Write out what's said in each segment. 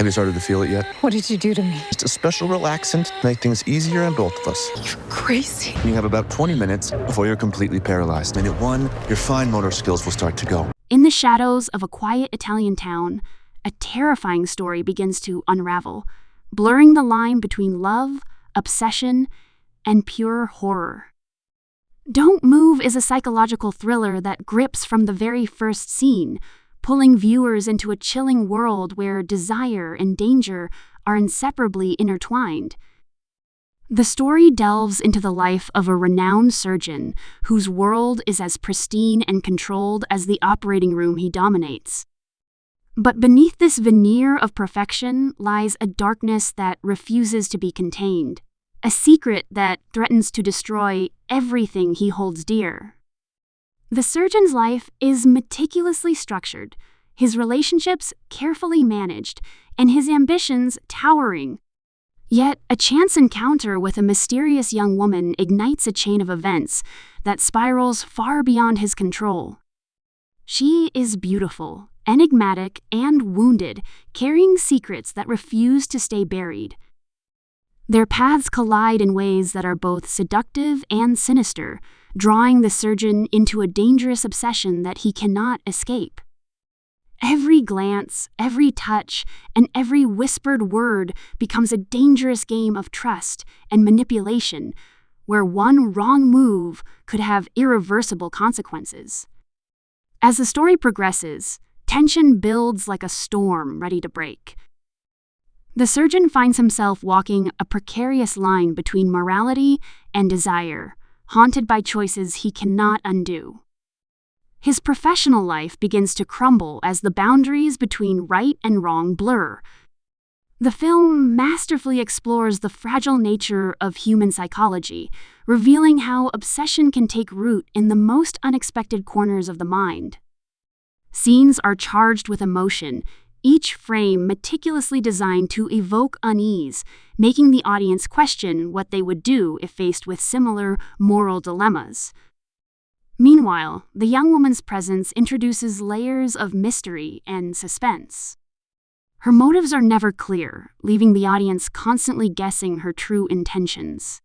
Have you started to feel it yet? What did you do to me? Just a special relaxant to make things easier on both of us. You're crazy. You have about 20 minutes before you're completely paralyzed. And at 1, your fine motor skills will start to go. In the shadows of a quiet Italian town, a terrifying story begins to unravel, blurring the line between love, obsession, and pure horror. Don't Move is a psychological thriller that grips from the very first scene, pulling viewers into a chilling world where desire and danger are inseparably intertwined. The story delves into the life of a renowned surgeon whose world is as pristine and controlled as the operating room he dominates. But beneath this veneer of perfection lies a darkness that refuses to be contained, a secret that threatens to destroy everything he holds dear. The surgeon's life is meticulously structured, his relationships carefully managed, and his ambitions towering. Yet, a chance encounter with a mysterious young woman ignites a chain of events that spirals far beyond his control. She is beautiful, enigmatic, and wounded, carrying secrets that refuse to stay buried. Their paths collide in ways that are both seductive and sinister, drawing the surgeon into a dangerous obsession that he cannot escape. Every glance, every touch, and every whispered word becomes a dangerous game of trust and manipulation, where one wrong move could have irreversible consequences. As the story progresses, tension builds like a storm ready to break. The surgeon finds himself walking a precarious line between morality and desire, haunted by choices he cannot undo. His professional life begins to crumble as the boundaries between right and wrong blur. The film masterfully explores the fragile nature of human psychology, revealing how obsession can take root in the most unexpected corners of the mind. Scenes are charged with emotion, each frame meticulously designed to evoke unease, making the audience question what they would do if faced with similar moral dilemmas. Meanwhile, the young woman's presence introduces layers of mystery and suspense. Her motives are never clear, leaving the audience constantly guessing her true intentions.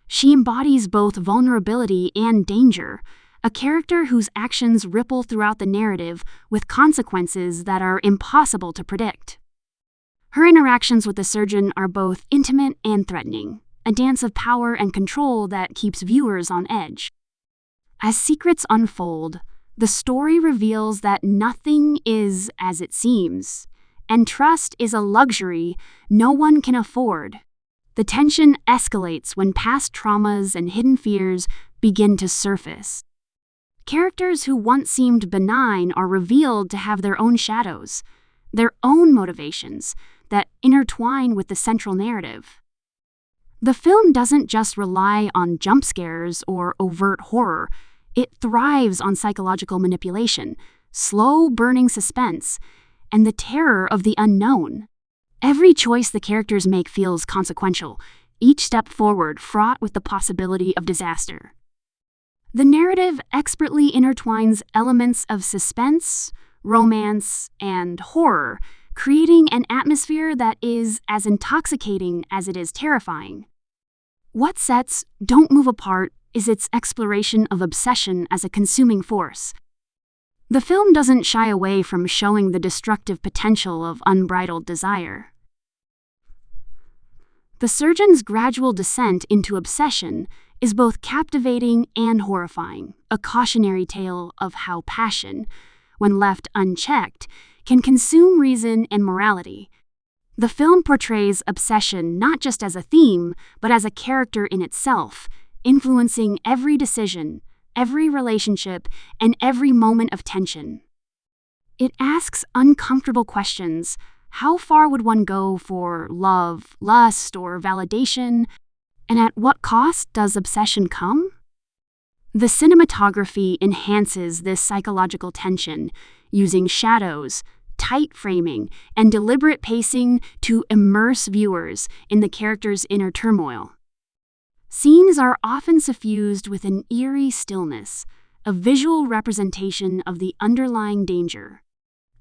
She embodies both vulnerability and danger, a character whose actions ripple throughout the narrative with consequences that are impossible to predict. Her interactions with the surgeon are both intimate and threatening, a dance of power and control that keeps viewers on edge. As secrets unfold, the story reveals that nothing is as it seems, and trust is a luxury no one can afford. The tension escalates when past traumas and hidden fears begin to surface. Characters who once seemed benign are revealed to have their own shadows, their own motivations that intertwine with the central narrative. The film doesn't just rely on jump scares or overt horror. It thrives on psychological manipulation, slow burning suspense, and the terror of the unknown. Every choice the characters make feels consequential, each step forward fraught with the possibility of disaster. The narrative expertly intertwines elements of suspense, romance, and horror, creating an atmosphere that is as intoxicating as it is terrifying. What sets Don't Move apart is its exploration of obsession as a consuming force. The film doesn't shy away from showing the destructive potential of unbridled desire. The surgeon's gradual descent into obsession is both captivating and horrifying, a cautionary tale of how passion, when left unchecked, can consume reason and morality. The film portrays obsession not just as a theme, but as a character in itself, influencing every decision, every relationship, and every moment of tension. It asks uncomfortable questions. How far would one go for love, lust, or validation? And at what cost does obsession come? The cinematography enhances this psychological tension, using shadows, tight framing, and deliberate pacing to immerse viewers in the characters' inner turmoil. Scenes are often suffused with an eerie stillness, a visual representation of the underlying danger.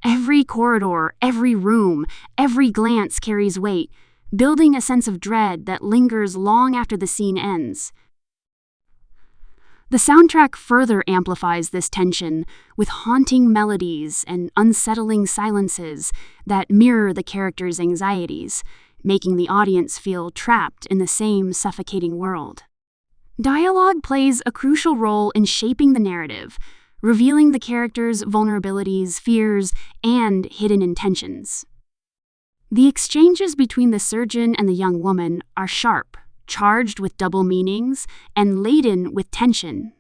Every corridor, every room, every glance carries weight, building a sense of dread that lingers long after the scene ends. The soundtrack further amplifies this tension with haunting melodies and unsettling silences that mirror the characters' anxieties, making the audience feel trapped in the same suffocating world. Dialogue plays a crucial role in shaping the narrative, revealing the characters' vulnerabilities, fears, and hidden intentions. The exchanges between the surgeon and the young woman are sharp, charged with double meanings, and laden with tension.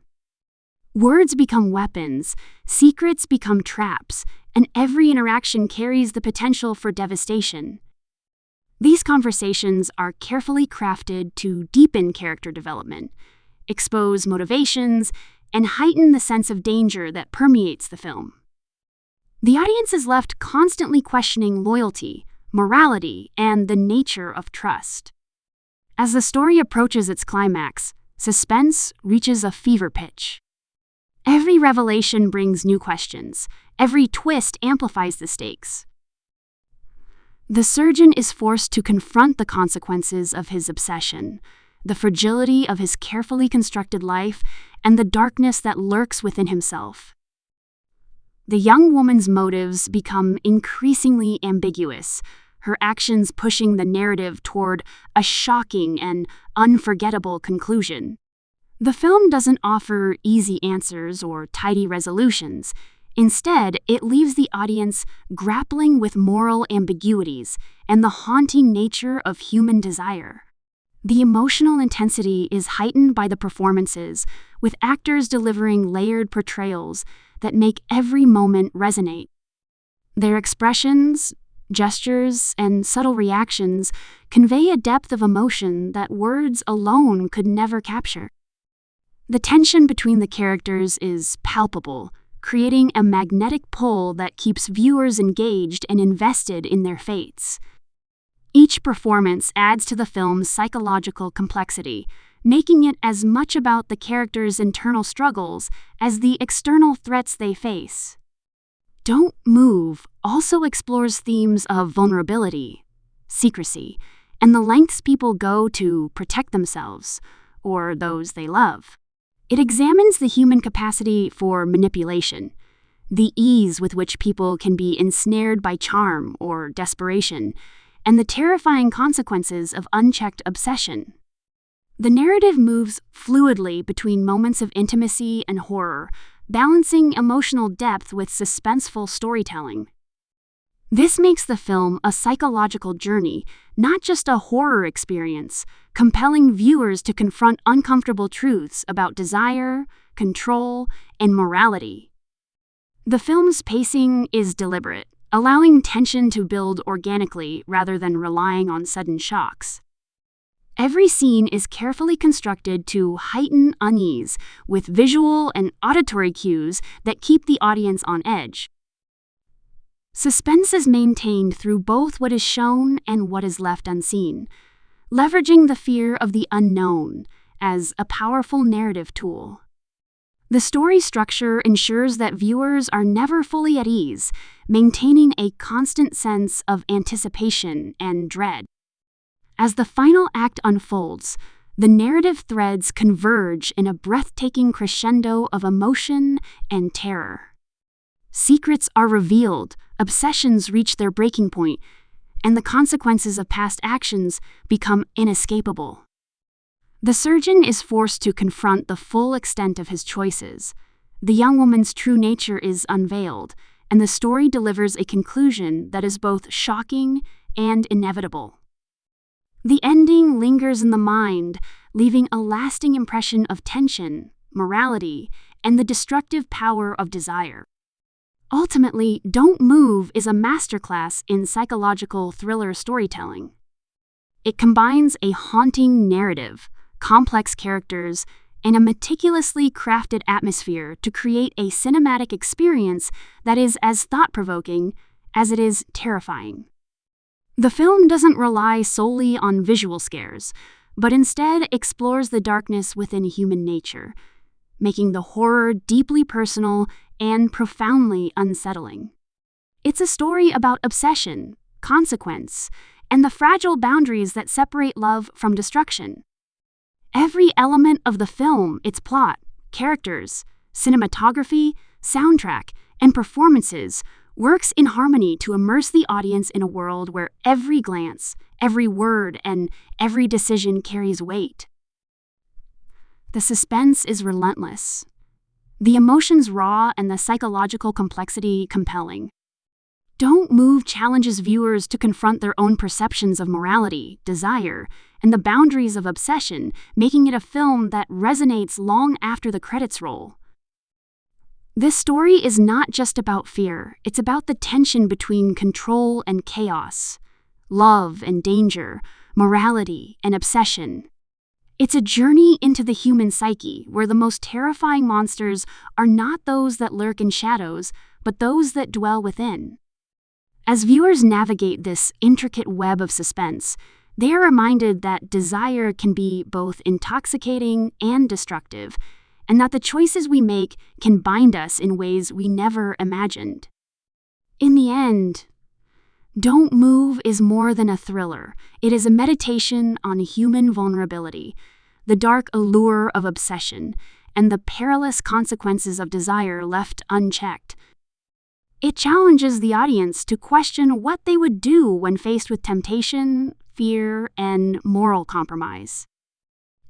Words become weapons, secrets become traps, and every interaction carries the potential for devastation. These conversations are carefully crafted to deepen character development, expose motivations, and heighten the sense of danger that permeates the film. The audience is left constantly questioning loyalty, morality, and the nature of trust. As the story approaches its climax, suspense reaches a fever pitch. Every revelation brings new questions. Every twist amplifies the stakes. The surgeon is forced to confront the consequences of his obsession, the fragility of his carefully constructed life, and the darkness that lurks within himself. The young woman's motives become increasingly ambiguous, her actions pushing the narrative toward a shocking and unforgettable conclusion. The film doesn't offer easy answers or tidy resolutions. Instead, it leaves the audience grappling with moral ambiguities and the haunting nature of human desire. The emotional intensity is heightened by the performances, with actors delivering layered portrayals that make every moment resonate. Their expressions, gestures, and subtle reactions convey a depth of emotion that words alone could never capture. The tension between the characters is palpable, creating a magnetic pull that keeps viewers engaged and invested in their fates. Each performance adds to the film's psychological complexity, making it as much about the characters' internal struggles as the external threats they face. Don't Move also explores themes of vulnerability, secrecy, and the lengths people go to protect themselves or those they love. It examines the human capacity for manipulation, the ease with which people can be ensnared by charm or desperation, and the terrifying consequences of unchecked obsession. The narrative moves fluidly between moments of intimacy and horror, balancing emotional depth with suspenseful storytelling. This makes the film a psychological journey, not just a horror experience, compelling viewers to confront uncomfortable truths about desire, control, and morality. The film's pacing is deliberate, allowing tension to build organically rather than relying on sudden shocks. Every scene is carefully constructed to heighten unease, with visual and auditory cues that keep the audience on edge. Suspense is maintained through both what is shown and what is left unseen, leveraging the fear of the unknown as a powerful narrative tool. The story structure ensures that viewers are never fully at ease, maintaining a constant sense of anticipation and dread. As the final act unfolds, the narrative threads converge in a breathtaking crescendo of emotion and terror. Secrets are revealed, obsessions reach their breaking point, and the consequences of past actions become inescapable. The surgeon is forced to confront the full extent of his choices. The young woman's true nature is unveiled, and the story delivers a conclusion that is both shocking and inevitable. The ending lingers in the mind, leaving a lasting impression of tension, morality, and the destructive power of desire. Ultimately, Don't Move is a masterclass in psychological thriller storytelling. It combines a haunting narrative, complex characters, and a meticulously crafted atmosphere to create a cinematic experience that is as thought-provoking as it is terrifying. The film doesn't rely solely on visual scares, but instead explores the darkness within human nature, making the horror deeply personal and profoundly unsettling. It's a story about obsession, consequence, and the fragile boundaries that separate love from destruction. Every element of the film, its plot, characters, cinematography, soundtrack, and performances, works in harmony to immerse the audience in a world where every glance, every word, and every decision carries weight. The suspense is relentless, the emotions raw, and the psychological complexity compelling. Don't Move challenges viewers to confront their own perceptions of morality, desire, and the boundaries of obsession, making it a film that resonates long after the credits roll. This story is not just about fear, it's about the tension between control and chaos, love and danger, morality and obsession. It's a journey into the human psyche, where the most terrifying monsters are not those that lurk in shadows, but those that dwell within. As viewers navigate this intricate web of suspense, they are reminded that desire can be both intoxicating and destructive, and that the choices we make can bind us in ways we never imagined. In the end, Don't Move is more than a thriller. It is a meditation on human vulnerability, the dark allure of obsession, and the perilous consequences of desire left unchecked. It challenges the audience to question what they would do when faced with temptation, fear, and moral compromise.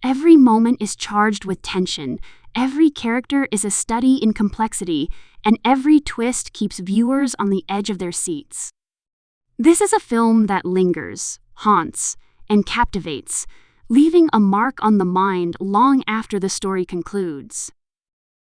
Every moment is charged with tension, every character is a study in complexity, and every twist keeps viewers on the edge of their seats. This is a film that lingers, haunts, and captivates, leaving a mark on the mind long after the story concludes.